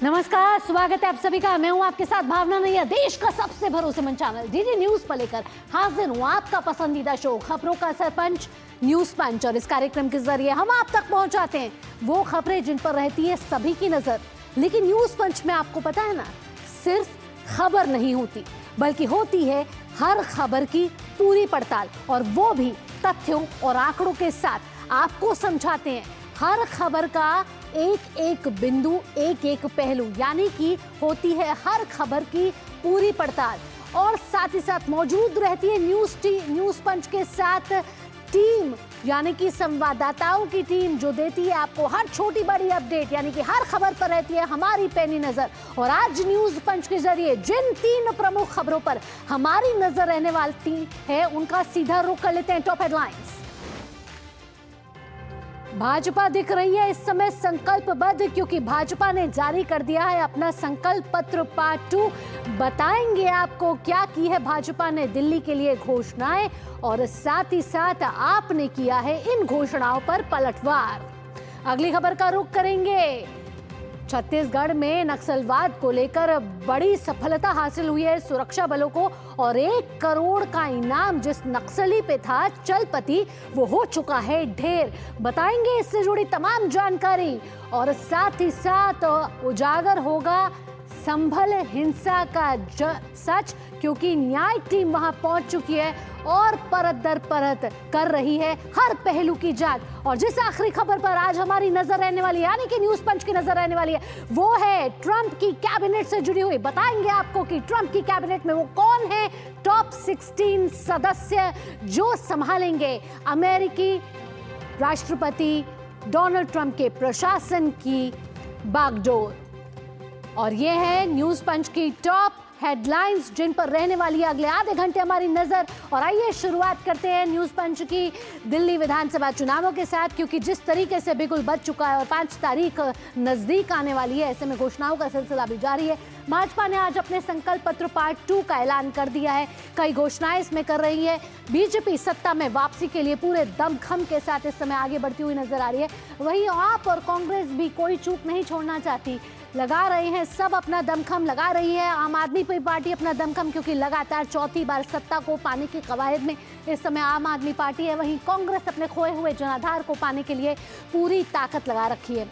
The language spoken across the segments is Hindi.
नमस्कार, स्वागत है आप सभी का। मैं हूं आपके साथ भावना नैया। देश का सबसे भरोसेमंद चैनल डीडी न्यूज पर लेकर हाजिर हूं आपका पसंदीदा शो खबरों का सरपंच न्यूज पंच। और इस कार्यक्रम के जरिए हम आप तक पहुंचाते हैं वो खबरें जिन पर रहती है सभी की नजर। लेकिन न्यूज पंच में आपको पता है ना, सिर्फ खबर नहीं होती बल्कि होती है हर खबर की पूरी पड़ताल, और वो भी तथ्यों और आंकड़ों के साथ आपको समझाते हैं हर खबर का एक एक बिंदु, एक एक पहलू, यानी कि होती है हर खबर की पूरी पड़ताल। और साथ ही साथ मौजूद रहती है न्यूज पंच के साथ टीम, यानी कि संवाददाताओं की टीम, जो देती है आपको हर छोटी बड़ी अपडेट, यानी कि हर खबर पर रहती है हमारी पैनी नजर। और आज न्यूज पंच के जरिए जिन 3 प्रमुख खबरों पर हमारी नजर रहने वाली है, उनका सीधा रुख कर लेते हैं। Top headlines. भाजपा दिख रही है इस समय संकल्पबद्ध, क्योंकि भाजपा ने जारी कर दिया है अपना संकल्प पत्र पार्ट 2। बताएंगे आपको क्या की है भाजपा ने दिल्ली के लिए घोषणाएं, और साथ ही साथ आपने किया है इन घोषणाओं पर पलटवार। अगली खबर का रुख करेंगे। छत्तीसगढ़ में नक्सलवाद को लेकर बड़ी सफलता हासिल हुई है सुरक्षा बलों को, और 1 करोड़ का इनाम जिस नक्सली पे था चलपति, वो हो चुका है ढेर। बताएंगे इससे जुड़ी तमाम जानकारी, और साथ ही साथ उजागर होगा संभल हिंसा का सच, क्योंकि न्याय टीम वहां पहुंच चुकी है और परत दर परत कर रही है हर पहलू की जांच। और जिस आखिरी खबर पर आज हमारी नजर रहने वाली है, यानी कि न्यूज पंच की नजर रहने वाली है, वो है ट्रंप की कैबिनेट से जुड़ी हुई। बताएंगे आपको कि ट्रंप की कैबिनेट में वो कौन है टॉप 16 सदस्य जो संभालेंगे अमेरिकी राष्ट्रपति डोनाल्ड ट्रंप के प्रशासन की बागडोर। और ये है न्यूज पंच की टॉप हेडलाइंस जिन पर रहने वाली है अगले आधे घंटे हमारी नजर। और आइए शुरुआत करते हैं न्यूज पंच की दिल्ली विधानसभा चुनावों के साथ, क्योंकि जिस तरीके से बिगुल बज चुका है और 5 तारीख नजदीक आने वाली है, ऐसे में घोषणाओं का सिलसिला भी जारी है। भाजपा ने आज अपने संकल्प पत्र पार्ट 2 का ऐलान कर दिया है। कई घोषणाएं इसमें कर रही है। बीजेपी सत्ता में वापसी के लिए पूरे दमखम के साथ इस समय आगे बढ़ती हुई नजर आ रही है। वहीं आप और कांग्रेस भी कोई चूक नहीं छोड़ना चाहती, लगा रहे हैं सब अपना दमखम, लगा रही है आम आदमी पार्टी अपना दमखम, क्योंकि लगातार 4थी बार सत्ता को पाने की कवायद में इस समय आम आदमी पार्टी है। वहीं कांग्रेस अपने खोए हुए जनाधार को पाने के लिए पूरी ताकत लगा रखी है।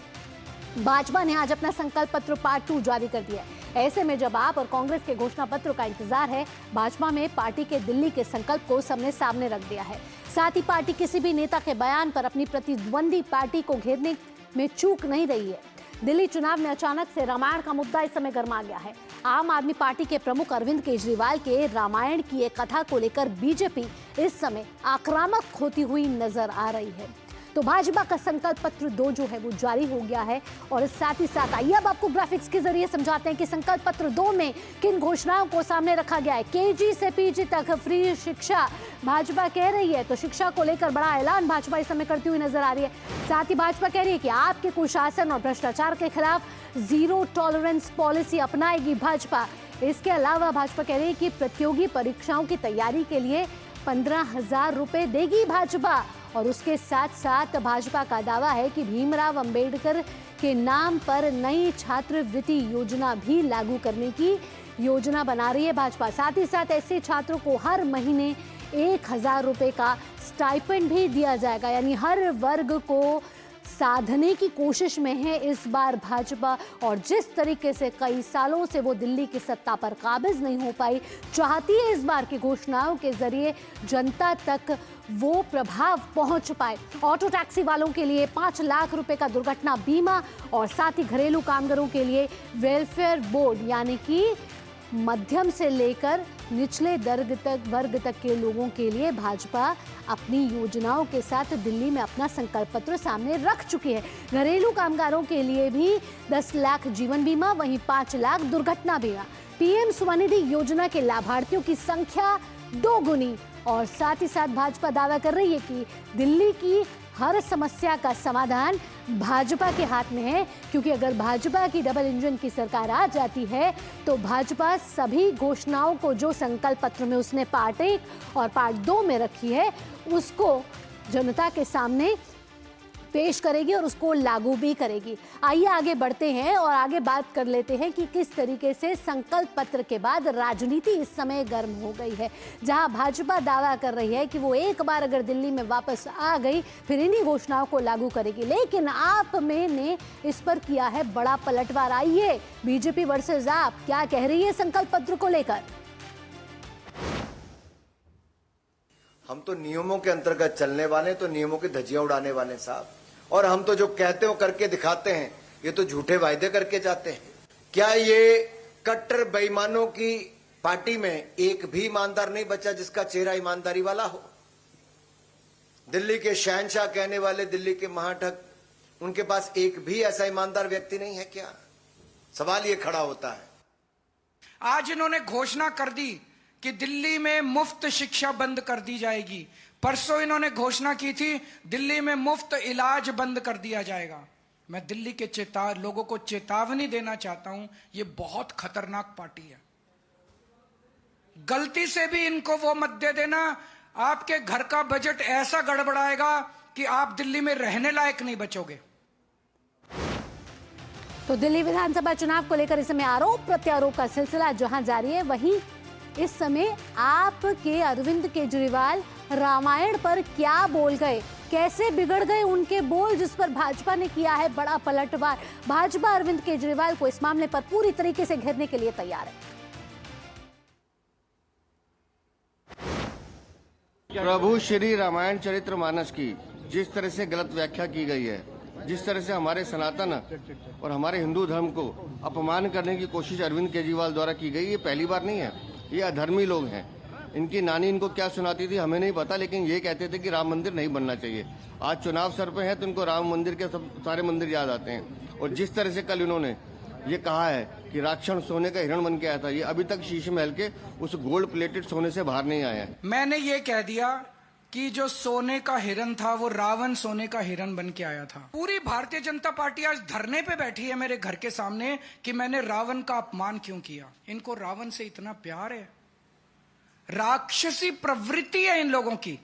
भाजपा ने आज अपना संकल्प पत्र पार्ट 2 जारी कर दिया है। ऐसे में जब आप और कांग्रेस के घोषणा पत्र का इंतजार है, भाजपा में पार्टी के दिल्ली के संकल्प को सबने सामने रख दिया है। साथ ही पार्टी किसी भी नेता के बयान पर अपनी प्रतिद्वंदी पार्टी को घेरने में चूक नहीं रही है। दिल्ली चुनाव में अचानक से रामायण का मुद्दा इस समय गर्मा गया है। आम आदमी पार्टी के प्रमुख अरविंद केजरीवाल के रामायण की एक कथा को लेकर बीजेपी इस समय आक्रामक होती हुई नजर आ रही है। तो भाजपा का संकल्प पत्र 2 जो है वो जारी हो गया है। और साथ ही साथ आइए अब आपको ग्राफिक्स के जरिए समझाते हैं कि संकल्प पत्र 2 में किन घोषणाओं को सामने रखा गया है। केजी से पीजी तक फ्री शिक्षा भाजपा कह रही है, तो शिक्षा को लेकर बड़ा ऐलान भाजपा इस समय करती हुई नजर आ रही है। साथ ही भाजपा कह रही है कि आपके कुशासन और भ्रष्टाचार के खिलाफ जीरो टॉलरेंस पॉलिसी अपनाएगी भाजपा। इसके अलावा भाजपा कह रही है कि प्रतियोगी परीक्षाओं की तैयारी के लिए 15,000 रुपए देगी भाजपा। और उसके साथ साथ भाजपा का दावा है कि भीमराव अंबेडकर के नाम पर नई छात्रवृत्ति योजना भी लागू करने की योजना बना रही है भाजपा। साथ ही साथ ऐसे छात्रों को हर महीने 1,000 रुपए का स्टाइपेंड भी दिया जाएगा, यानी हर वर्ग को साधने की कोशिश में है इस बार भाजपा। और जिस तरीके से कई सालों से वो दिल्ली की सत्ता पर काबिज नहीं हो पाई, चाहती है इस बार की घोषणाओं के जरिए जनता तक वो प्रभाव पहुंच पाए। ऑटो टैक्सी वालों के लिए 5 लाख रुपए का दुर्घटना बीमा, और साथ ही घरेलू कामगारों के लिए वेलफेयर बोर्ड, यानी कि मध्यम से लेकर निचले वर्ग तक के लोगों के लिए भाजपा अपनी योजनाओं के साथ दिल्ली में अपना संकल्प पत्र सामने रख चुकी है। घरेलू कामगारों के लिए भी 10 लाख जीवन बीमा, वहीं 5 लाख दुर्घटना बीमा। पीएम स्वनिधि योजना के लाभार्थियों की संख्या 2 गुनी। और साथ ही साथ भाजपा दावा कर रही है कि दिल्ली की हर समस्या का समाधान भाजपा के हाथ में है, क्योंकि अगर भाजपा की डबल इंजन की सरकार आ जाती है तो भाजपा सभी घोषणाओं को जो संकल्प पत्र में उसने पार्ट 1 और पार्ट 2 में रखी है, उसको जनता के सामने पेश करेगी और उसको लागू भी करेगी। आइए आगे बढ़ते हैं और आगे बात कर लेते हैं कि किस तरीके से संकल्प पत्र के बाद राजनीति इस समय गर्म हो गई है। जहां भाजपा दावा कर रही है कि वो एक बार अगर दिल्ली में वापस आ गई फिर इन्हीं घोषणाओं को लागू करेगी, लेकिन आप में ने इस पर किया है बड़ा पलटवार। आइए बीजेपी वर्सेस आप क्या कह रही है संकल्प पत्र को लेकर। हम तो नियमों के अंतर्गत चलने वाले, तो नियमों की धज्जियां उड़ाने वाले साहब, और हम तो जो कहते हो करके दिखाते हैं, ये तो झूठे वायदे करके जाते हैं। क्या ये कट्टर बेईमानों की पार्टी में एक भी ईमानदार नहीं बचा जिसका चेहरा ईमानदारी वाला हो? दिल्ली के शहंशाह कहने वाले, दिल्ली के महाठग, उनके पास एक भी ऐसा ईमानदार व्यक्ति नहीं है क्या? सवाल ये खड़ा होता है। आज इन्होंने घोषणा कर दी कि दिल्ली में मुफ्त शिक्षा बंद कर दी जाएगी। परसों इन्होंने घोषणा की थी दिल्ली में मुफ्त इलाज बंद कर दिया जाएगा। मैं दिल्ली के लोगों को चेतावनी देना चाहता हूं, ये बहुत खतरनाक पार्टी है। गलती से भी इनको वो मत दे देना, आपके घर का बजट ऐसा गड़बड़ाएगा कि आप दिल्ली में रहने लायक नहीं बचोगे। तो दिल्ली विधानसभा चुनाव को लेकर इस समय आरोप प्रत्यारोप का सिलसिला जहां जारी है, वहीं इस समय आपके अरविंद केजरीवाल रामायण पर क्या बोल गए, कैसे बिगड़ गए उनके बोल, जिस पर भाजपा ने किया है बड़ा पलटवार। भाजपा अरविंद केजरीवाल को इस मामले पर पूरी तरीके से घेरने के लिए तैयार है। प्रभु श्री रामायण चरित्रमानस की जिस तरह से गलत व्याख्या की गई है, जिस तरह से हमारे सनातन और हमारे हिंदू धर्म को अपमान करने की कोशिश अरविंद केजरीवाल द्वारा की गई, ये पहली बार नहीं है। ये अधर्मी लोग हैं। इनकी नानी इनको क्या सुनाती थी हमें नहीं पता, लेकिन ये कहते थे कि राम मंदिर नहीं बनना चाहिए। आज चुनाव सर पे है तो इनको राम मंदिर के सब सारे मंदिर याद आते हैं। और जिस तरह से कल इन्होंने ये कहा है कि राक्षण सोने का हिरण बन के आया था, ये अभी तक शीश महल के उस गोल्ड प्लेटेड सोने से बाहर नहीं आया है। मैंने ये कह दिया कि जो सोने का हिरण था वो रावण सोने का हिरण बन के आया था। पूरी भारतीय जनता पार्टी आज धरने पे बैठी है मेरे घर के सामने कि मैंने रावण का अपमान क्यों किया। इनको रावण से इतना प्यार है, राक्षसी प्रवृत्ति है इन लोगों की।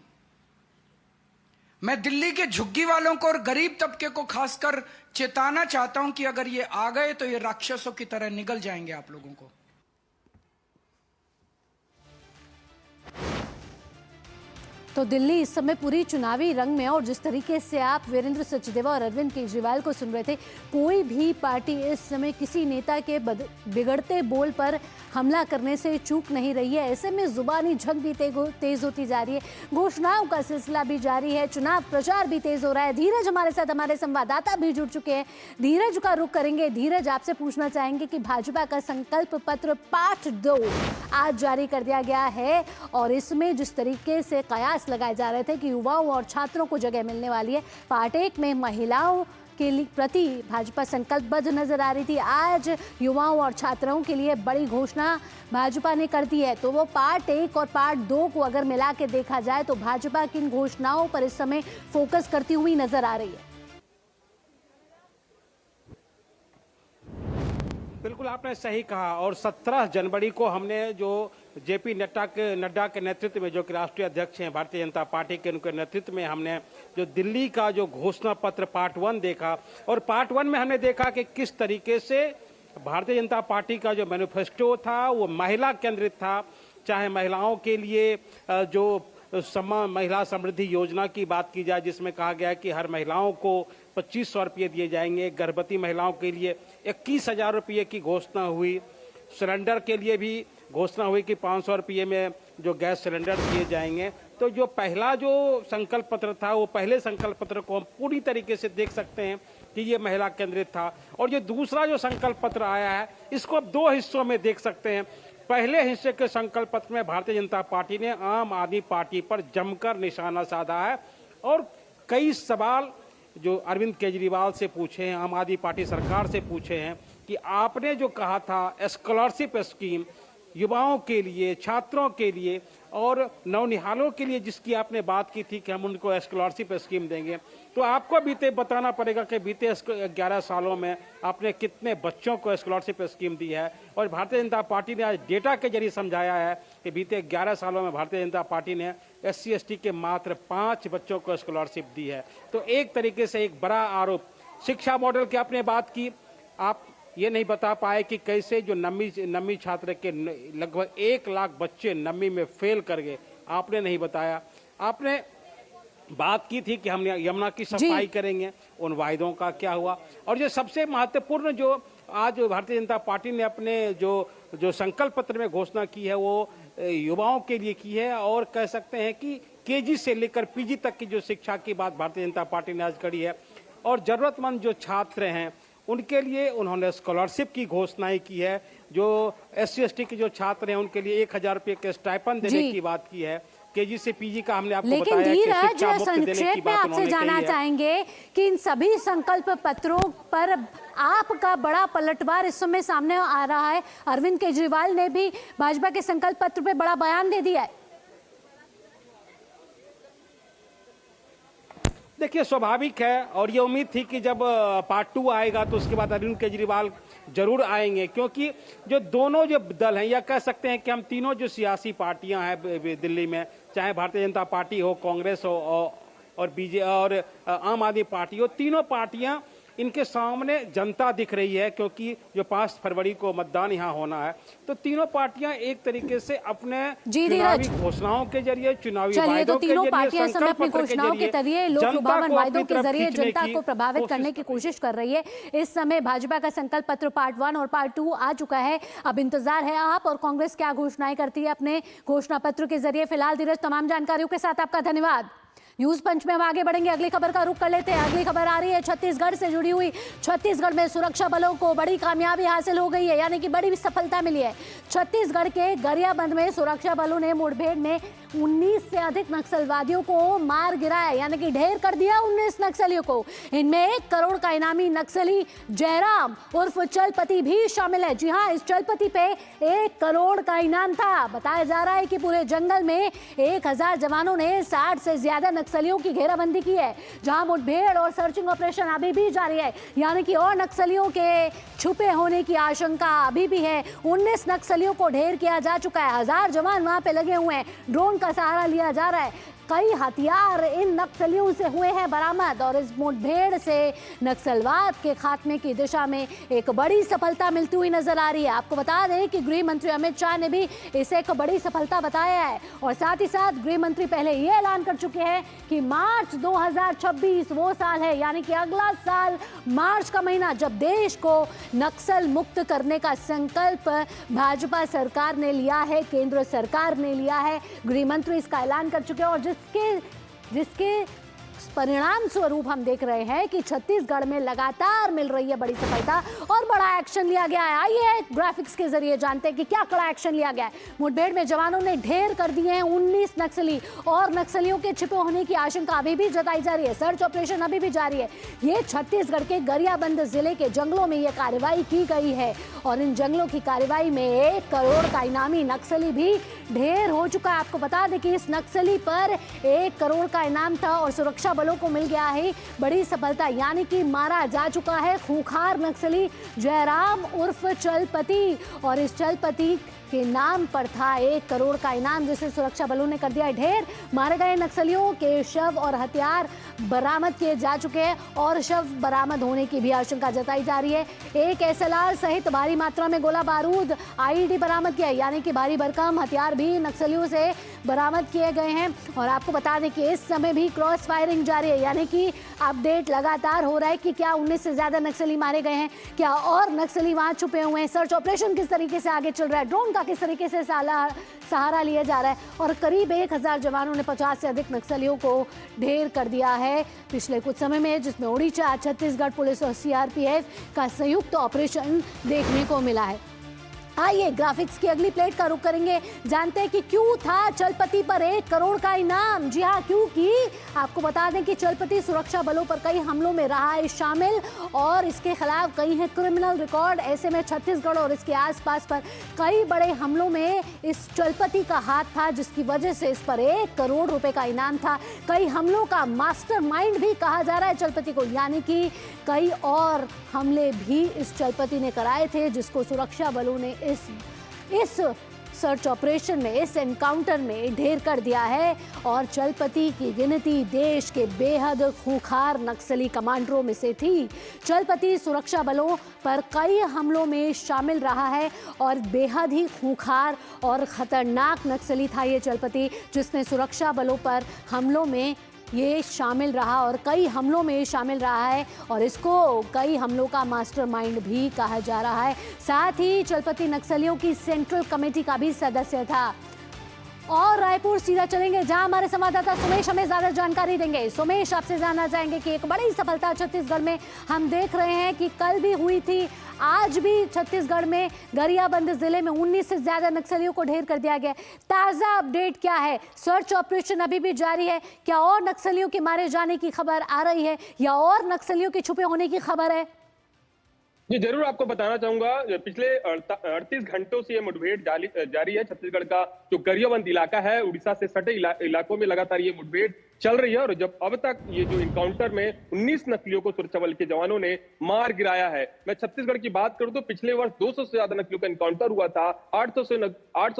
मैं दिल्ली के झुग्गी वालों को और गरीब तबके को खासकर चेताना चाहता हूं कि अगर ये आ गए तो ये राक्षसों की तरह निगल जाएंगे आप लोगों को। तो दिल्ली इस समय पूरी चुनावी रंग में, और जिस तरीके से आप वीरेंद्र सचदेवा और अरविंद केजरीवाल को सुन रहे थे, कोई भी पार्टी इस समय किसी नेता के बिगड़ते बोल पर हमला करने से चूक नहीं रही है। ऐसे में जुबानी जंग भी तेज होती जा रही है, घोषणाओं का सिलसिला भी जारी है, चुनाव प्रचार भी तेज हो रहा है। धीरज हमारे साथ, हमारे संवाददाता भी जुड़ चुके हैं। धीरज का रुख करेंगे। धीरज, आपसे पूछना चाहेंगे कि भाजपा का संकल्प पत्र पाठ 2 आज जारी कर दिया गया है, और इसमें जिस तरीके से कयास लगाए जा रहे थे कि युवाओं और छात्रों को जगह मिलने वाली है, पार्ट 1 में महिलाओं के प्रति भाजपा संकल्पबद्ध नजर आ रही थी। आज युवाओं और छात्रों के लिए बड़ी घोषणा भाजपा ने कर दी है। तो वो पार्ट 1 और पार्ट 2 को अगर मिला के देखा जाए तो भाजपा किन घोषणाओं पर इस समय फोकस करती हुई नजर आ रही है? बिल्कुल आपने सही कहा। और 17 जनवरी को हमने जो जेपी नड्डा के नेतृत्व में, जो कि राष्ट्रीय अध्यक्ष हैं भारतीय जनता पार्टी के, उनके नेतृत्व में हमने जो दिल्ली का जो घोषणा पत्र पार्ट 1 देखा, और पार्ट 1 में हमने देखा कि किस तरीके से भारतीय जनता पार्टी का जो मैनिफेस्टो था वो महिला केंद्रित था। चाहे महिलाओं के लिए जो महिला समृद्धि योजना की बात की जाए, जिसमें कहा गया कि हर महिलाओं को 2500 रुपये दिए जाएंगे, गर्भवती महिलाओं के लिए 21,000 रुपये की घोषणा हुई, सिलेंडर के लिए भी घोषणा हुई कि 500 रुपये में जो गैस सिलेंडर दिए जाएंगे। तो जो पहला जो संकल्प पत्र था, वो पहले संकल्प पत्र को हम पूरी तरीके से देख सकते हैं कि ये महिला केंद्रित था। और जो दूसरा जो संकल्प पत्र आया है, इसको अब 2 हिस्सों में देख सकते हैं। पहले हिस्से के संकल्प पत्र में भारतीय जनता पार्टी ने आम आदमी पार्टी पर जमकर निशाना साधा है, और कई सवाल जो अरविंद केजरीवाल से पूछे हैं, आम आदमी पार्टी सरकार से पूछे हैं कि आपने जो कहा था स्कॉलरशिप स्कीम युवाओं के लिए, छात्रों के लिए और नौनिहालों के लिए जिसकी आपने बात की थी कि हम उनको स्कॉलरशिप स्कीम देंगे, तो आपको बीते बताना पड़ेगा कि बीते 11 सालों में आपने कितने बच्चों को स्कॉलरशिप स्कीम दी है। और भारतीय जनता पार्टी ने आज डेटा के जरिए समझाया है कि बीते 11 सालों में भारतीय जनता पार्टी ने SC/ST के मात्र 5 बच्चों को स्कॉलरशिप दी है। तो एक तरीके से एक बड़ा आरोप। शिक्षा मॉडल की आपने बात की, आप ये नहीं बता पाए कि कैसे जो नवी छात्र के लगभग 1 लाख बच्चे नवी में फेल कर गए, आपने नहीं बताया। आपने बात की थी कि हम यमुना की सफाई करेंगे, उन वायदों का क्या हुआ। और जो सबसे महत्वपूर्ण जो आज भारतीय जनता पार्टी ने अपने जो संकल्प पत्र में घोषणा की है वो युवाओं के लिए की है। और कह सकते हैं कि KG से लेकर PG तक की जो शिक्षा की बात भारतीय जनता पार्टी ने आज करी है। और जरूरतमंद जो छात्र हैं उनके लिए उन्होंने स्कॉलरशिप की घोषणाएं की है। जो SC/ST के जो छात्र हैं उनके लिए 1000 रुपये के स्टाइपेंड देने की बात की है। KG से PG का हमने आपको लेकिन बताया कि धीरज, शिक्षा मुफ्त देने की संक्षेप में बात आपसे उन्होंने जानना कही है। चाहेंगे कि इन सभी संकल्प पत्रों पर आपका बड़ा पलटवार इस समय सामने आ रहा है। अरविंद केजरीवाल ने भी भाजपा के संकल्प पत्र पे बड़ा बयान दे दिया है। देखिए, स्वाभाविक है और ये उम्मीद थी कि जब पार्ट 2 आएगा तो उसके बाद अरविंद केजरीवाल जरूर आएंगे, क्योंकि जो दोनों जो दल हैं या कह सकते हैं कि हम तीनों जो सियासी पार्टियां हैं दिल्ली में, चाहे भारतीय जनता पार्टी हो, कांग्रेस हो और BJP और आम आदमी पार्टी हो, तीनों पार्टियां इनके सामने जनता दिख रही है, क्योंकि जो 5 फरवरी को मतदान यहाँ होना है। तो तीनों पार्टियां एक तरीके से अपने चुनावी घोषणाओं के जरिए, चुनावी वायदों के जरिए, पार्टियां इस समय अपनी घोषणाओं के जरिए, लोक लुभावन वायदों के जरिए जनता को प्रभावित करने की कोशिश कर रही है। इस समय भाजपा का संकल्प पत्र पार्ट 1 और पार्ट 2 आ चुका है। अब इंतजार है आप और कांग्रेस क्या घोषणाएं करती है अपने घोषणा पत्र के जरिए। फिलहाल धीरज, तमाम जानकारियों के साथ आपका धन्यवाद। न्यूज पंच में हम आगे बढ़ेंगे, अगली खबर का रुख कर लेते हैं। अगली खबर आ रही है छत्तीसगढ़ से जुड़ी हुई। छत्तीसगढ़ में सुरक्षा बलों को बड़ी कामयाबी हासिल हो गई है, यानी कि बड़ी सफलता मिली है। छत्तीसगढ़ के गरियाबंद में सुरक्षा बलों ने मुठभेड़ में 19 से अधिक नक्सलवादियों को मार गिराया, यानी कि ढेर कर दिया 19 नक्सलियों को। इनमें 1 करोड़ का इनामी नक्सली जयराम उर्फ चलपति भी शामिल है। जी हाँ, इस चलपति पे 1 करोड़ का इनाम था। बताया जा रहा है कि पूरे जंगल में 1000 जवानों ने 60 से ज्यादा नक्सलियों की घेराबंदी की है, जहां मुठभेड़ और सर्चिंग ऑपरेशन अभी भी जारी है, यानी कि और नक्सलियों के छुपे होने की आशंका अभी भी है। 19 नक्सलियों को ढेर किया जा चुका है, 1000 जवान वहां पे लगे हुए हैं, ड्रोन का सहारा लिया जा रहा है। कई हथियार इन नक्सलियों से हुए हैं बरामद और इस मुठभेड़ से नक्सलवाद के खात्मे की दिशा में एक बड़ी सफलता मिलती हुई नजर आ रही है। आपको बता दें कि गृह मंत्री अमित शाह ने भी इसे एक बड़ी सफलता बताया है और साथ ही साथ गृह मंत्री पहले ये ऐलान कर चुके हैं कि मार्च 2026 वो साल है, यानी कि अगला साल मार्च का महीना, जब देश को नक्सल मुक्त करने का संकल्प भाजपा सरकार ने लिया है, केंद्र सरकार ने लिया है। गृह मंत्री इसका ऐलान कर चुके हैं और जिसके परिणाम स्वरूप हम देख रहे हैं कि छत्तीसगढ़ में लगातार मिल रही है बड़ी सफलता और बड़ा एक्शन लिया गया है। आइए ग्राफिक्स के जरिए जानते हैं कि क्या कड़ा एक्शन लिया गया है। मुठभेड़ में जवानों ने ढेर कर दिए हैं 19 नक्सली और नक्सलियों के छिपे होने की आशंका अभी भी जताई जा रही है। सर्च ऑपरेशन अभी भी जारी है। ये छत्तीसगढ़ के गरियाबंद जिले के जंगलों में यह कार्रवाई की गई है और इन जंगलों की कार्रवाई में 1 करोड़ का इनामी नक्सली भी ढेर हो चुका है। आपको बता दें कि इस नक्सली पर 1 करोड़ का इनाम था और सुरक्षा बलों को मिल गया है बड़ी सफलता, यानी कि मारा जा चुका है खूंखार नक्सली जयराम उर्फ चलपति और इस चलपति के नाम पर था 1 करोड़ का इनाम, जिसे सुरक्षा बलों ने कर दिया ढेर। मारे गए नक्सलियों के शव और हथियार बरामद किए जा चुके हैं और शव बरामद होने की भी आशंका जताई जा रही है। एक SLR सहित भारी मात्रा में गोला बारूद IED बरामद किया, यानी कि भारी भरकम हथियार भी नक्सलियों से बरामद किए गए हैं। और आपको बता दें कि इस समय भी क्रॉस फायरिंग जारी है, यानी कि अपडेट लगातार हो रहा है कि क्या 19 से ज्यादा नक्सली मारे गए हैं, क्या और नक्सली वहां छुपे हुए हैं, सर्च ऑपरेशन किस तरीके से आगे चल रहा है, ड्रोन का किस तरीके से सहारा लिया जा रहा है। और करीब 1000 जवानों ने 50 से अधिक नक्सलियों को ढेर कर दिया है पिछले कुछ समय में, जिसमें ओडिशा, छत्तीसगढ़ पुलिस और CRPF का संयुक्त ऑपरेशन देखने को मिला है। आइए ग्राफिक्स की अगली प्लेट का रुख करेंगे, जानते हैं कि क्यों था चलपति पर 1 करोड़ का इनाम। जी हाँ, क्यों की आपको बता दें कि चलपति सुरक्षा बलों पर कई हमलों में रहा है शामिल और इसके खिलाफ कई हैं क्रिमिनल रिकॉर्ड। ऐसे में छत्तीसगढ़ और इसके आसपास पर कई बड़े हमलों में इस चलपति का हाथ था, जिसकी वजह से इस पर 1 करोड़ रुपए का इनाम था। कई हमलों का मास्टरमाइंड भी कहा जा रहा है चलपति को, यानी कि कई और हमले भी इस चलपति ने कराए थे, जिसको सुरक्षा बलों ने इस सर्च ऑपरेशन में, इस एनकाउंटर में ढेर कर दिया है। और चलपति की गिनती देश के बेहद खूंखार नक्सली कमांडरों में से थी। चलपति सुरक्षा बलों पर कई हमलों में शामिल रहा है और बेहद ही खूंखार और खतरनाक नक्सली था ये चलपति, जिसने सुरक्षा बलों पर हमलों में ये शामिल रहा और कई हमलों में शामिल रहा है और इसको कई हमलों का मास्टरमाइंड भी कहा जा रहा है। साथ ही चलपति नक्सलियों की सेंट्रल कमेटी का भी सदस्य था। और रायपुर सीधा चलेंगे, जहां हमारे संवाददाता सुमेश हमें ज्यादा जानकारी देंगे। सुमेश, आपसे जानना चाहेंगे कि एक बड़ी सफलता छत्तीसगढ़ में हम देख रहे हैं कि कल भी हुई थी, आज भी छत्तीसगढ़ में गरियाबंद जिले में 19 से ज्यादा नक्सलियों को ढेर कर दिया गया। ताजा अपडेट क्या है? सर्च ऑपरेशन अभी भी जारी है? क्या और नक्सलियों के मारे जाने की खबर आ रही है या और नक्सलियों के छुपे होने की खबर है? जी जरूर आपको बताना चाहूंगा, पिछले 38 घंटों से ये मुठभेड़ जारी है। छत्तीसगढ़ का जो गरियाबंद इलाका है, उड़ीसा से सटे इलाकों में लगातार ये मुठभेड़ चल रही है और जब अब तक ये जो इनकाउंटर में 19 नक्सलियों को सुरक्षा बल के जवानों ने मार गिराया है। मैं छत्तीसगढ़ की बात करूं तो पिछले वर्ष 200 से ज्यादा नक्सलियों का इनकाउंटर हुआ था, 800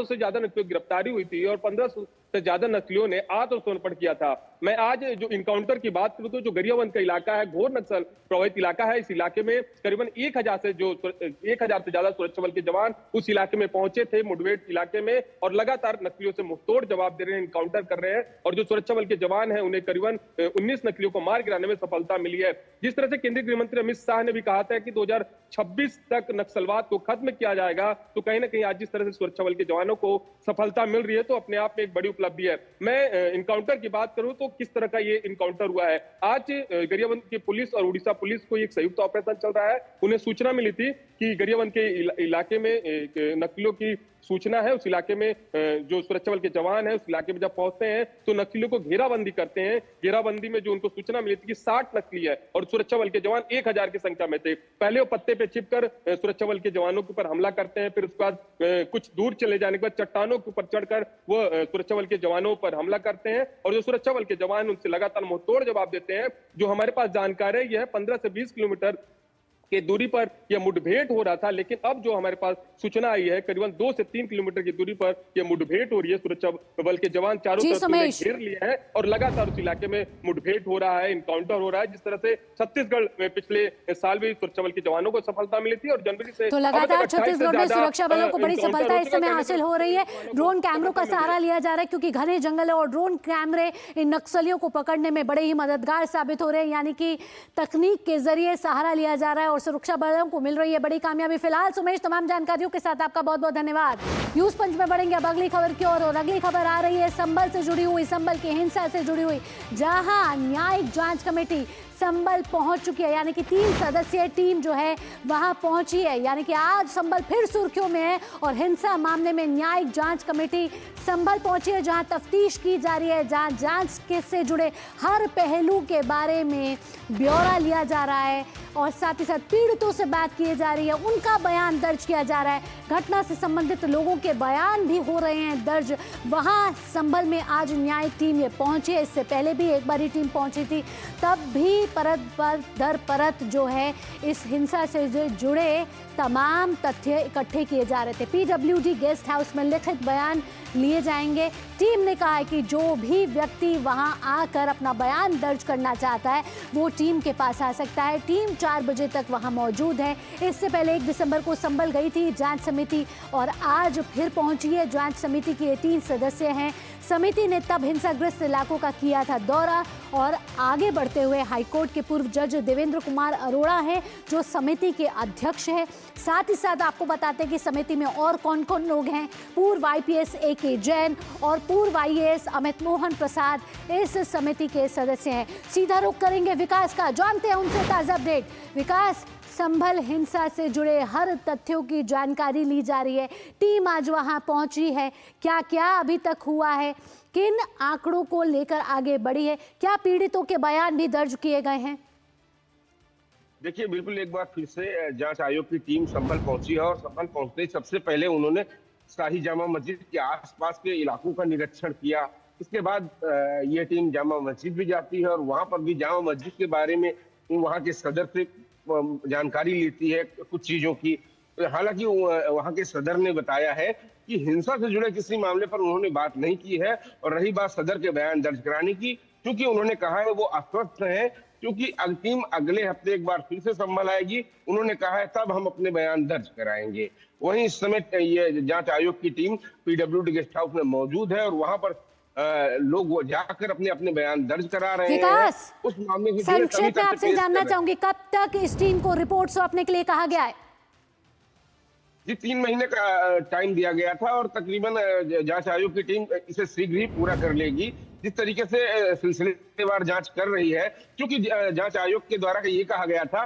से ज्यादा नक्सलियों की गिरफ्तारी हुई थी और 1500 से ज्यादा नक्सलियों ने आत्मसमर्पण किया था। मैं आज जो इनकाउंटर की बात करूं तो जो गरियाबंद का इलाका है, घोर नक्सल प्रभावित इलाका है। इस इलाके में करीबन 1000 से ज्यादा सुरक्षा बल के जवान उस इलाके में पहुंचे थे, मुठभेड़ इलाके में, और लगातार नक्सलियों से मुंहतोड़ जवाब दे रहे हैं, इनकाउंटर कर रहे हैं और जो सुरक्षा बल के जवान है उन्हें करीबन 19 नक्सलियों को मार गिराने में सफलता मिली है। जिस तरह से केंद्रीय गृह मंत्री अमित शाह ने भी कहा था कि 2026 तक नक्सलवाद को खत्म किया जाएगा, तो कहीं ना कहीं आज जिस तरह से सुरक्षा बल के जवानों को सफलता मिल रही है तो अपने आप में एक बड़ी उपलब्धि है। मैं इनकाउंटर की बात करूं तो किस तरह का ये इनकाउंटर हुआ है। आज गरियाबंद की पुलिस और उड़ीसा पुलिस को एक संयुक्त ऑपरेशन चल रहा है। उन्हें सूचना मिली थी कि गरियाबंद के इलाके में नक्सलियों की सूचना है। उस इलाके में जो सुरक्षा बल के जवान है उस इलाके में जब पहुंचते हैं तो नक्सलियों को घेराबंदी करते हैं। घेराबंदी में जो उनको सूचना मिली थी कि 60 नक्सली है और सुरक्षा बल के जवान 1000 की संख्या में थे। पहले वो पत्ते पे छिपकर सुरक्षा बल के जवानों के ऊपर हमला करते हैं, फिर उसके बाद कुछ दूर चले जाने के बाद चट्टानों के ऊपर चढ़कर वो सुरक्षा बल के जवानों पर हमला करते हैं और जो सुरक्षा बल के जवान उनसे लगातार मुंहतोड़ जवाब देते हैं। जो हमारे पास जानकारी है, यह 15 से 20 किलोमीटर के दूरी पर यह मुठभेड़ हो रहा था, लेकिन अब जो हमारे पास सूचना आई है करीबन 2 से 3 किलोमीटर की दूरी पर यह मुठभेड़ हो रही है। सुरक्षा बल के जवान चारों तरफ घेर लिए हैं और लगातार उस इलाके में मुठभेड़ हो रहा है, इनकाउंटर हो रहा है। जिस तरह से छत्तीसगढ़ में पिछले साल भी सुरक्षा बल के जवानों को सफलता मिली थी और जनवरी से तो लगातार छत्तीसगढ़ में सुरक्षा बलों को बड़ी सफलता इस समय हासिल हो रही है। ड्रोन कैमरों का सहारा लिया जा रहा है क्योंकि घने जंगल है और ड्रोन कैमरे इन नक्सलियों को पकड़ने में बड़े ही मददगार साबित हो रहे हैं, यानी कि तकनीक के जरिए सहारा लिया जा रहा है और सुरक्षा बलों को मिल रही है बड़ी कामयाबी। फिलहाल सुमेश, तमाम जानकारियों के साथ आपका बहुत बहुत धन्यवाद। न्यूज पंच में बढ़ेंगे अब अगली खबर की ओर और अगली खबर आ रही है संभल से जुड़ी हुई, संभल की हिंसा से जुड़ी हुई, जहां न्यायिक जांच कमेटी संभल पहुंच चुकी है, यानी कि 3 सदस्यीय टीम जो है वहां पहुंची है। यानी कि आज संभल फिर सुर्खियों में है और हिंसा मामले में न्यायिक जांच कमेटी संभल पहुंची है, जहां तफ्तीश की जा रही है, जहां जांच के से जुड़े हर पहलू के बारे में ब्यौरा लिया जा रहा है और साथ ही साथ पीड़ितों से बात की जा रही है, उनका बयान दर्ज किया जा रहा है, घटना से संबंधित लोगों के बयान भी हो रहे हैं दर्ज। वहां संभल में आज न्यायिक टीम ये पहुंची है। इससे पहले भी एक बार ही टीम पहुंची थी, तब भी परत पर दर परत जो है इस हिंसा से जुड़े तमाम तथ्य इकट्ठे किए जा रहे थे। पीडब्ल्यूडी गेस्ट हाउस में लिखित बयान लिए जाएंगे। टीम ने कहा है कि जो भी व्यक्ति वहां आकर अपना बयान दर्ज करना चाहता है वो टीम के पास आ सकता है। टीम 4 बजे तक वहां मौजूद है। इससे पहले 1 दिसंबर को संभल गई थी जांच समिति और आज फिर पहुंची है। जांच समिति के 3 सदस्य हैं। समिति ने तब हिंसाग्रस्त इलाकों का किया था दौरा और आगे बढ़ते हुए हाईकोर्ट के पूर्व जज देवेंद्र कुमार अरोड़ा हैं जो समिति के अध्यक्ष हैं। साथ ही साथ आपको बताते हैं कि समिति में और कौन कौन लोग हैं। पूर्व IPS AK जैन और पूर्व IAS अमित मोहन प्रसाद इस समिति के सदस्य हैं। सीधा रुख करेंगे विकास का, जानते हैं उनसे ताजा अपडेट। विकास, संभल हिंसा से जुड़े हर तथ्यों की जानकारी ली जा रही है। टीम आज वहां पहुंची है, क्या क्या अभी तक हुआ है, किन आंकड़ों को लेकर आगे बढ़ी है, क्या पीड़ितों के बयान भी दर्ज किए गए हैं? देखिए, बिल्कुल एक बार फिर से जांच आयोग की टीम संभल पहुंची है और संभल पहुंचते ही सबसे पहले उन्होंने शाही जामा मस्जिद के आसपास के इलाकों का निरीक्षण किया। इसके बाद ये टीम जामा मस्जिद भी जाती है और वहां पर भी जामा मस्जिद के बारे में वहां के सदर से जानकारी लेती है कुछ चीजों की। हालांकि वहां के सदर ने बताया है कि हिंसा से जुड़े किसी मामले पर उन्होंने बात नहीं की है। और रही बात सदर के बयान दर्ज कराने की, क्योंकि उन्होंने कहा है वो आश्वस्त है, क्योंकि टीम अगले हफ्ते एक बार फिर से संभल आएगी। उन्होंने कहा है तब हम अपने बयान दर्ज कराएंगे। वहीं इस समय ये जांच आयोग की टीम पीडब्ल्यूडी गेस्ट हाउस में मौजूद है और वहां पर लोग जाकर अपने अपने बयान दर्ज करा रहे हैं। उस मामले से संक्षेप में आपसे जानना चाहूंगी, कब तक इस टीम को रिपोर्ट सौंपने के लिए कहा गया है? जी, 3 महीने का टाइम दिया गया था और तकरीबन जांच आयोग की टीम इसे शीघ्र ही पूरा कर लेगी। जिस तरीके से सिलसिलेवार जांच कर रही है, क्योंकि जांच आयोग के द्वारा ये कहा गया था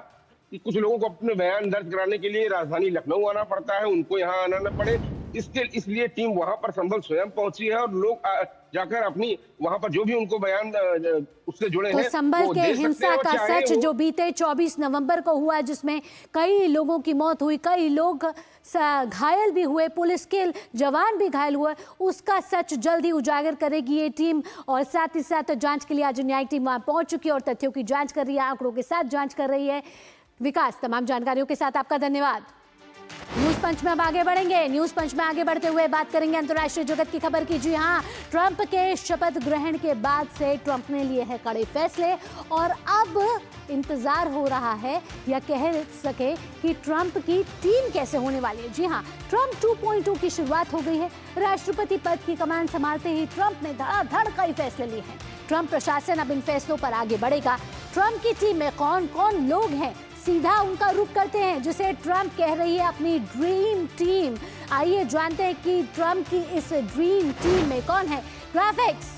कि कुछ लोगों को अपने बयान दर्ज कराने के लिए राजधानी लखनऊ आना पड़ता है, उनको यहाँ आना न पड़े, इसलिए टीम वहां पर संभल स्वयं पहुंची है और लोग जाकर अपनी वहां पर जो भी उनको बयान उससे जुड़े हैं, संभल के हिंसा का सच जो बीते 24 नवंबर को हुआ, जिसमें कई लोगों की मौत हुई, कई लोग घायल भी हुए, पुलिस के जवान भी घायल हुए, उसका सच जल्दी उजागर करेगी ये टीम। और साथ ही साथ जांच के लिए आज न्याय टीम वहां पहुंच चुकी है और तथ्यों की जांच कर रही है, आंकड़ों के साथ जांच कर रही है। विकास, तमाम जानकारियों के साथ आपका धन्यवाद। न्यूज पंच में अब आगे बढ़ेंगे। न्यूज पंच में आगे बढ़ते हुए बात करेंगे अंतर्राष्ट्रीय जगत की खबर की। जी हां, ट्रंप के शपथ ग्रहण के बाद से ट्रंप ने लिए हैं कड़े फैसले और अब इंतजार हो रहा है या कह सके कि ट्रंप की टीम कैसे होने वाली है। जी हां, ट्रंप 2.2 की शुरुआत हो गई है। राष्ट्रपति पद की कमान संभालते ही ट्रंप ने धड़ाधड़ कई फैसले लिए हैं। ट्रंप प्रशासन अब इन फैसलों पर आगे बढ़ेगा। ट्रंप की टीम में कौन कौन लोग हैं, सीधा उनका रुख करते हैं, जिसे ट्रंप कह रही है अपनी ड्रीम टीम। आइए जानते हैं कि ट्रंप की इस ड्रीम टीम में कौन है। ग्राफिक्स,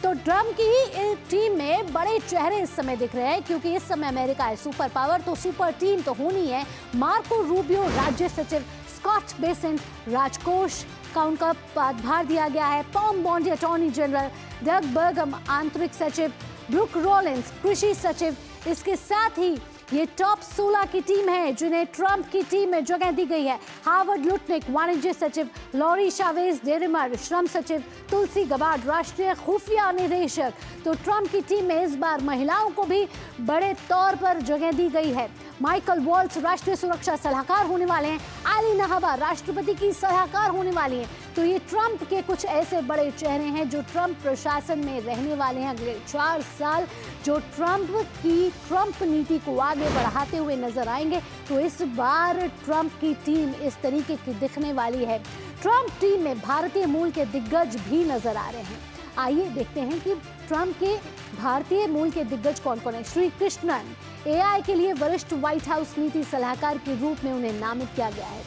तो ट्रंप की टीम में बड़े चेहरे इस समय दिख रहे हैं, क्योंकि इस समय अमेरिका है सुपर पावर, तो सुपर टीम तो होनी है। मार्को रूबियो राज्य सचिव, स्कॉट बेसेंट राजकोष का उनका पदभार दिया गया है, पॉम बॉन्डी अटॉर्नी जनरल, डग बर्गम आंतरिक सचिव, ब्रूक रॉलिंस कृषि सचिव। इसके साथ ही ये टॉप 16 की टीम है जिन्हें ट्रंप की टीम में जगह दी गई है। हार्वर्ड लुटनिक वाणिज्य सचिव, लॉरी शावेज डेरिमर श्रम सचिव, तुलसी गबार्ड राष्ट्रीय खुफिया निदेशक। तो ट्रंप की टीम में इस बार महिलाओं को भी बड़े तौर पर जगह दी गई है। माइकल वॉल्स राष्ट्रीय सुरक्षा सलाहकार होने वाले हैं। आली नहबा राष्ट्रपति की सलाहकार होने वाली हैं। तो ये ट्रंप के कुछ ऐसे बड़े चेहरे हैं जो ट्रंप प्रशासन में रहने वाले हैं अगले 4 साल, जो ट्रंप नीति को आगे बढ़ाते हुए नजर आएंगे। तो इस बार ट्रंप की टीम इस तरीके की दिखने वाली है। ट्रंप टीम में भारतीय मूल के दिग्गज भी नजर आ रहे हैं। आइए देखते हैं कि ट्रंप के भारतीय मूल के दिग्गज कौन कौन है। श्री कृष्णन, एआई के लिए वरिष्ठ व्हाइट हाउस नीति सलाहकार के रूप में उन्हें नामित किया गया है।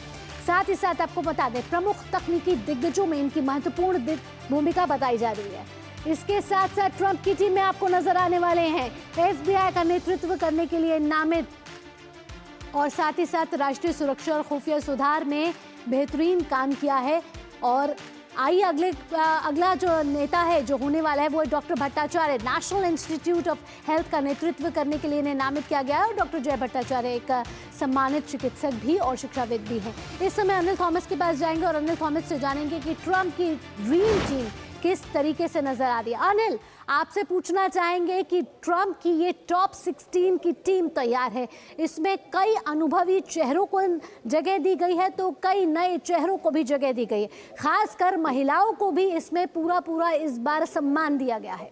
साथ ही साथ आपको बता दें, प्रमुख तकनीकी दिग्गजों में इनकी महत्वपूर्ण भूमिका बताई जा रही है। इसके साथ साथ ट्रंप की टीम में आपको नजर आने वाले हैं एफबीआई का नेतृत्व करने के लिए नामित, और साथ ही साथ राष्ट्रीय सुरक्षा और खुफिया सुधार में बेहतरीन काम किया है। और आइए अगला जो नेता है जो होने वाला है वो है doctor Bhattacharya. National institute of health का नेतृत्व करने के लिए इन्हें नामित किया गया है और डॉक्टर जय भट्टाचार्य एक सम्मानित चिकित्सक भी और शिक्षाविद भी हैं। इस समय अनिल थॉमस के पास जाएंगे और अनिल थॉमस से जानेंगे कि ट्रंप की ड्रीम टीम किस तरीके से नजर आ रही है। अनिल, आपसे पूछना चाहेंगे कि ट्रंप की ये टॉप 16 की टीम तैयार है, इसमें कई अनुभवी चेहरों को जगह दी गई है तो कई नए चेहरों को भी जगह दी गई है, खासकर महिलाओं को भी इसमें पूरा इस बार सम्मान दिया गया है।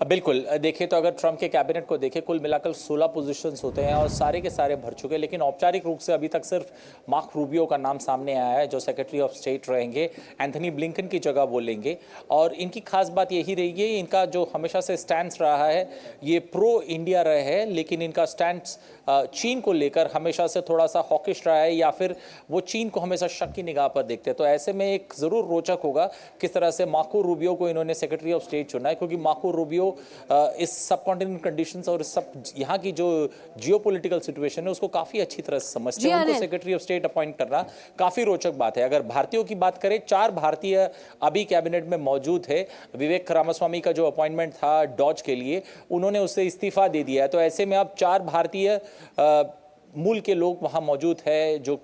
बिल्कुल, देखिए तो अगर ट्रंप के कैबिनेट को देखें, कुल मिलाकर 16 पोजीशंस होते हैं और सारे के सारे भर चुके हैं, लेकिन औपचारिक रूप से अभी तक सिर्फ मार्क रूबियो का नाम सामने आया है जो सेक्रेटरी ऑफ स्टेट रहेंगे, एंथनी ब्लिंकन की जगह वो लेंगे। और इनकी खास बात यही रही है, इनका जो हमेशा से स्टैंड रहा है ये प्रो इंडिया रहे है, लेकिन इनका स्टैंड चीन को लेकर हमेशा से थोड़ा सा हॉकिश रहा है या फिर वो चीन को हमेशा शक की निगाह पर देखते हैं। तो ऐसे में एक ज़रूर रोचक होगा किस तरह से मार्को रूबियो को इन्होंने सेक्रेटरी ऑफ स्टेट चुना है, क्योंकि मार्को रूबियो इस सब कॉन्टिनेंट कंडीशंस और इस सब यहाँ की जो जियोपॉलिटिकल सिचुएशन है उसको काफ़ी अच्छी तरह से समझते हैं। उनको सेक्रेटरी ऑफ स्टेट अपॉइंट करना काफ़ी रोचक बात है। अगर भारतीयों की बात करें, 4 भारतीय अभी कैबिनेट में मौजूद है। विवेक रामास्वामी का जो अपॉइंटमेंट था डॉज के लिए, उन्होंने उससे इस्तीफा दे दिया है। तो ऐसे में अब 4 भारतीय मूल के लोग वहां मौजूद है जो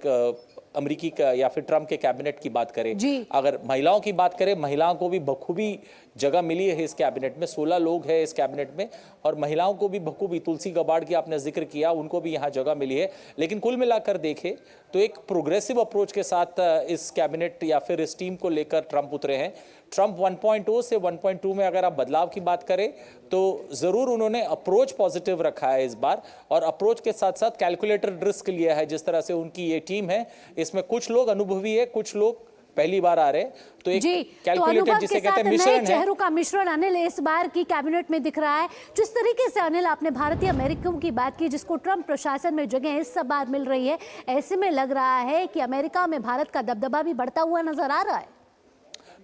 अमेरिकी का या फिर ट्रंप के कैबिनेट की बात करें। अगर महिलाओं की बात करें, महिलाओं को भी बखूबी जगह मिली है इस कैबिनेट में। 16 लोग हैं इस कैबिनेट में और महिलाओं को भी बखूबी, तुलसी गबार्ड की आपने जिक्र किया, उनको भी यहाँ जगह मिली है। लेकिन कुल मिलाकर देखें तो एक प्रोग्रेसिव अप्रोच के साथ इस कैबिनेट या फिर इस टीम को लेकर ट्रंप उतरे हैं। ट्रंप 1.0 से 1.2 में अगर आप बदलाव की बात करें तो ज़रूर उन्होंने अप्रोच पॉजिटिव रखा है इस बार, और अप्रोच के साथ साथ कैलकुलेटेड रिस्क लिया है। जिस तरह से उनकी ये टीम है, इसमें कुछ लोग अनुभवी है, कुछ लोग पहली बार आ रहे हैं। तो एक कैलकुलेटेड जिसे कहते हैं मिश्रण है, चेहरों का मिश्रण अनिल इस बार की कैबिनेट में दिख रहा है। जिस तरीके से अनिल आपने भारतीय अमेरिकियों की बात की जिसको ट्रंप प्रशासन में जगह इस बार मिल रही है, ऐसे में लग रहा है कि अमेरिका में भारत का दबदबा भी बढ़ता हुआ नजर आ रहा है।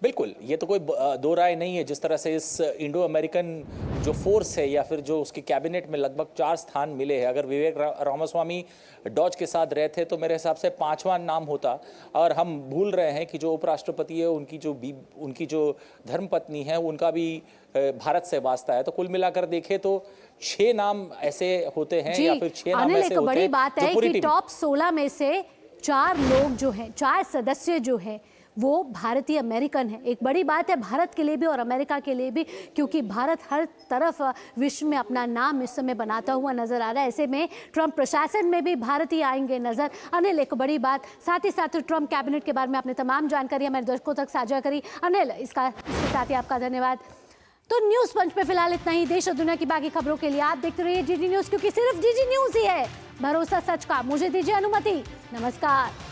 बिल्कुल, ये तो कोई दो राय नहीं है। जिस तरह से इस इंडो अमेरिकन जो फोर्स है या फिर जो उसकी कैबिनेट में लगभग 4 स्थान मिले हैं, अगर विवेक रामास्वामी डॉज के साथ रहते तो मेरे हिसाब से 5वां नाम होता। और हम भूल रहे हैं कि जो उपराष्ट्रपति है उनकी जो धर्मपत्नी है उनका भी भारत से वास्ता है। तो कुल मिलाकर देखें तो 6 नाम ऐसे होते हैं या फिर 6 नाम ऐसे होते हैं। बड़ी बात है कि टॉप 16 में से 4 लोग जो हैं, 4 सदस्य जो हैं वो भारतीय अमेरिकन है। एक बड़ी बात है भारत के लिए भी और अमेरिका के लिए भी, क्योंकि भारत हर तरफ विश्व में अपना नाम इस समय बनाता हुआ नजर आ रहा है। ऐसे में ट्रंप प्रशासन में भी भारतीय आएंगे नजर। अनिल, एक बड़ी बात, साथ ही साथ ट्रंप कैबिनेट के बारे में आपने तमाम जानकारी हमारे दर्शकों तक साझा करी। अनिल, इसके साथ ही आपका धन्यवाद। तो न्यूज पंच पे फिलहाल इतना ही। देश और दुनिया की बाकी खबरों के लिए आप देखते रहिए डीडी न्यूज, क्योंकि सिर्फ डीडी न्यूज ही है भरोसा सच का। मुझे दीजिए अनुमति, नमस्कार।